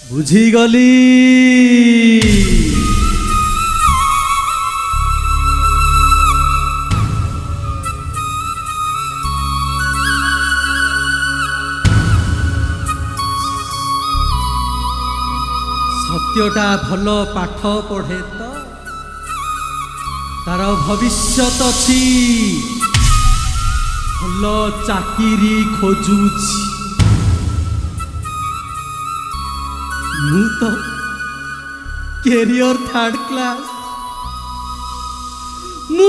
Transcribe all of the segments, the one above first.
बुझीगली सत्यटा भल पाठ पढ़े तो तार भविष्यत अच्छी भल चाकिरी खोजुछि मु तो कैरियर थर्ड क्लास मु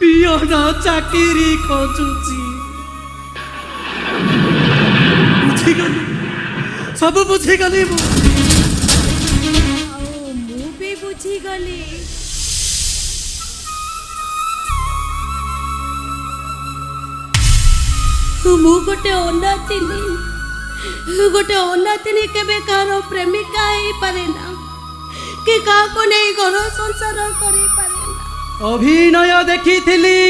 पियन चाकिरी खोजुछि बुझीगली सब बुझीगली मु भी बुझीगली मु गोटे अनाथिनी केबे कार प्रेमिका ही पारे ना कि का को नहीं घर संसार करी पारे ना। अभिनय देखिथिली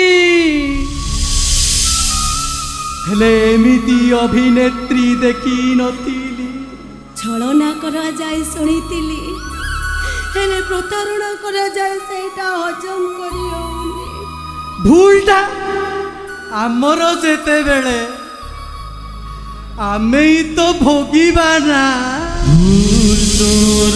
हेले एमिति अभिनेत्री देखी नथिली छलना करा जाए सुनीतिली हेले प्रतारणा करा जाए सेटा हजम करी होउनी भूलटा आमर जेते बेले आमे ही तो भोगिबा ना भूल तोर